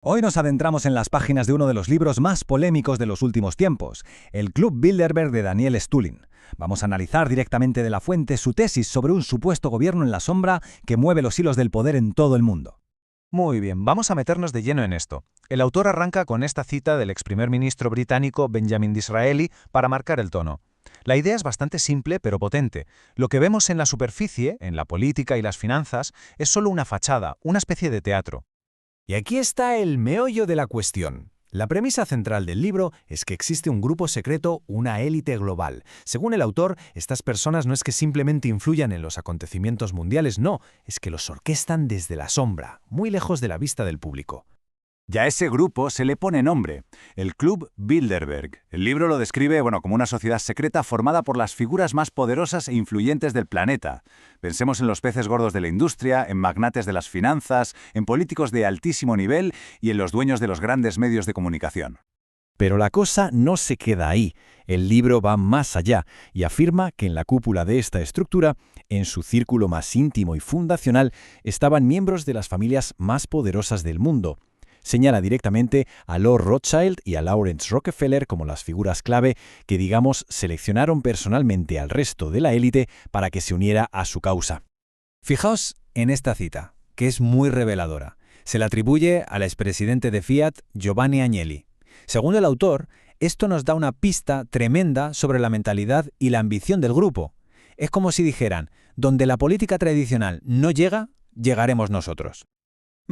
Hoy nos adentramos en las páginas de uno de los libros más polémicos de los últimos tiempos, El Club Bilderberg de Daniel Stulin. Vamos a analizar directamente de la fuente su tesis sobre un supuesto gobierno en la sombra que mueve los hilos del poder en todo el mundo. Muy bien, vamos a meternos de lleno en esto. El autor arranca con esta cita del ex primer ministro británico Benjamin Disraeli para marcar el tono. La idea es bastante simple pero potente. Lo que vemos en la superficie, en la política y las finanzas, es solo una fachada, una especie de teatro. Y aquí está el meollo de la cuestión. La premisa central del libro es que existe un grupo secreto, una élite global. Según el autor, estas personas no es que simplemente influyan en los acontecimientos mundiales, no, es que los orquestan desde la sombra, muy lejos de la vista del público. Y a ese grupo se le pone nombre, el Club Bilderberg. El libro lo describe, como una sociedad secreta formada por las figuras más poderosas e influyentes del planeta. Pensemos en los peces gordos de la industria, en magnates de las finanzas, en políticos de altísimo nivel y en los dueños de los grandes medios de comunicación. Pero la cosa no se queda ahí. El libro va más allá y afirma que en la cúpula de esta estructura, en su círculo más íntimo y fundacional, estaban miembros de las familias más poderosas del mundo. Señala directamente a Lord Rothschild y a Lawrence Rockefeller como las figuras clave que, seleccionaron personalmente al resto de la élite para que se uniera a su causa. Fijaos en esta cita, que es muy reveladora. Se la atribuye al expresidente de Fiat, Giovanni Agnelli. Según el autor, esto nos da una pista tremenda sobre la mentalidad y la ambición del grupo. Es como si dijeran, donde la política tradicional no llega, llegaremos nosotros.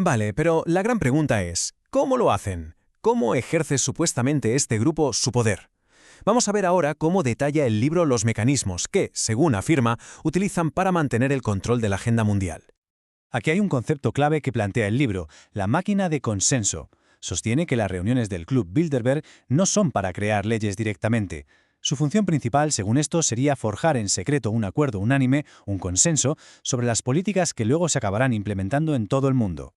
Vale, pero la gran pregunta es, ¿cómo lo hacen? ¿Cómo ejerce supuestamente este grupo su poder? Vamos a ver ahora cómo detalla el libro los mecanismos que, según afirma, utilizan para mantener el control de la agenda mundial. Aquí hay un concepto clave que plantea el libro, la máquina de consenso. Sostiene que las reuniones del Club Bilderberg no son para crear leyes directamente. Su función principal, según esto, sería forjar en secreto un acuerdo unánime, un consenso, sobre las políticas que luego se acabarán implementando en todo el mundo.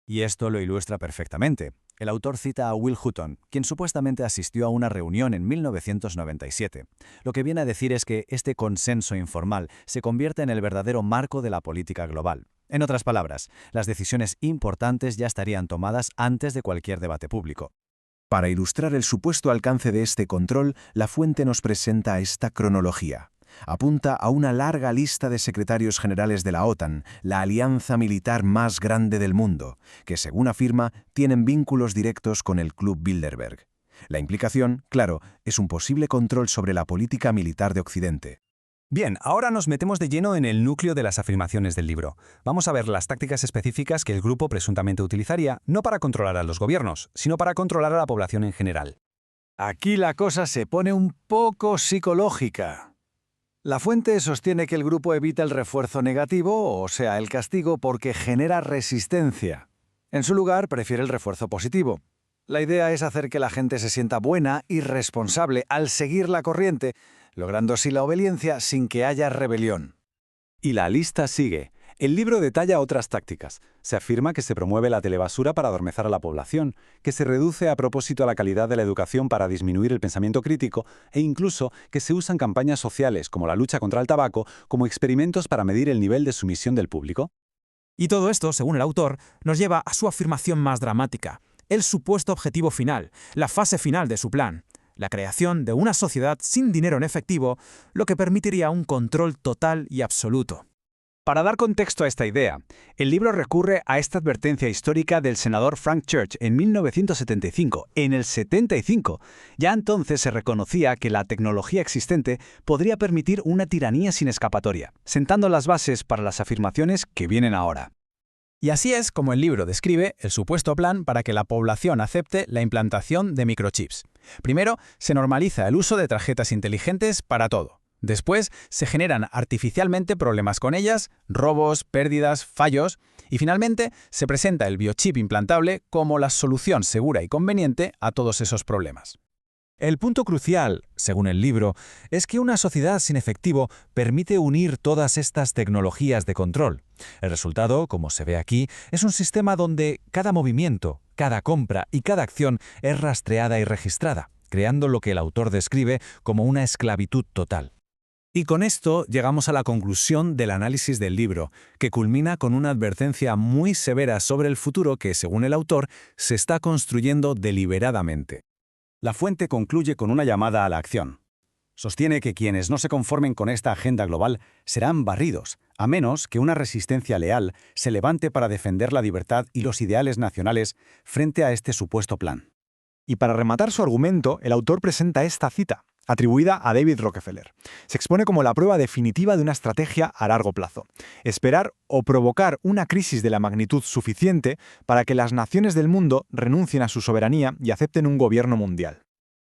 Y esto lo ilustra perfectamente. El autor cita a Will Hutton, quien supuestamente asistió a una reunión en 1997. Lo que viene a decir es que este consenso informal se convierte en el verdadero marco de la política global. En otras palabras, las decisiones importantes ya estarían tomadas antes de cualquier debate público. Para ilustrar el supuesto alcance de este control, la fuente nos presenta esta cronología. Apunta a una larga lista de secretarios generales de la OTAN, la alianza militar más grande del mundo, que, según afirma, tienen vínculos directos con el Club Bilderberg. La implicación, claro, es un posible control sobre la política militar de Occidente. Bien, ahora nos metemos de lleno en el núcleo de las afirmaciones del libro. Vamos a ver las tácticas específicas que el grupo presuntamente utilizaría, no para controlar a los gobiernos, sino para controlar a la población en general. Aquí la cosa se pone un poco psicológica. La fuente sostiene que el grupo evita el refuerzo negativo, o sea, el castigo, porque genera resistencia. En su lugar, prefiere el refuerzo positivo. La idea es hacer que la gente se sienta buena y responsable al seguir la corriente, logrando así la obediencia sin que haya rebelión. Y la lista sigue. El libro detalla otras tácticas. Se afirma que se promueve la telebasura para adormezar a la población, que se reduce a propósito a la calidad de la educación para disminuir el pensamiento crítico e incluso que se usan campañas sociales como la lucha contra el tabaco como experimentos para medir el nivel de sumisión del público. Y todo esto, según el autor, nos lleva a su afirmación más dramática, el supuesto objetivo final, la fase final de su plan, la creación de una sociedad sin dinero en efectivo, lo que permitiría un control total y absoluto. Para dar contexto a esta idea, el libro recurre a esta advertencia histórica del senador Frank Church en 1975. En el 75, ya entonces se reconocía que la tecnología existente podría permitir una tiranía sin escapatoria, sentando las bases para las afirmaciones que vienen ahora. Y así es como el libro describe el supuesto plan para que la población acepte la implantación de microchips. Primero, se normaliza el uso de tarjetas inteligentes para todo. Después, se generan artificialmente problemas con ellas, robos, pérdidas, fallos, y finalmente se presenta el biochip implantable como la solución segura y conveniente a todos esos problemas. El punto crucial, según el libro, es que una sociedad sin efectivo permite unir todas estas tecnologías de control. El resultado, como se ve aquí, es un sistema donde cada movimiento, cada compra y cada acción es rastreada y registrada, creando lo que el autor describe como una esclavitud total. Y con esto llegamos a la conclusión del análisis del libro, que culmina con una advertencia muy severa sobre el futuro que, según el autor, se está construyendo deliberadamente. La fuente concluye con una llamada a la acción. Sostiene que quienes no se conformen con esta agenda global serán barridos, a menos que una resistencia leal se levante para defender la libertad y los ideales nacionales frente a este supuesto plan. Y para rematar su argumento, el autor presenta esta cita, atribuida a David Rockefeller. Se expone como la prueba definitiva de una estrategia a largo plazo. Esperar o provocar una crisis de la magnitud suficiente para que las naciones del mundo renuncien a su soberanía y acepten un gobierno mundial.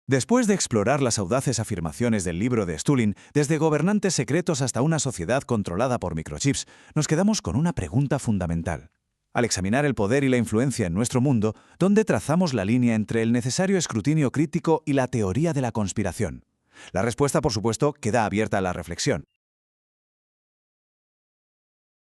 Después de explorar las audaces afirmaciones del libro de Stulin, desde gobernantes secretos hasta una sociedad controlada por microchips, nos quedamos con una pregunta fundamental. Al examinar el poder y la influencia en nuestro mundo, ¿dónde trazamos la línea entre el necesario escrutinio crítico y la teoría de la conspiración? La respuesta, por supuesto, queda abierta a la reflexión.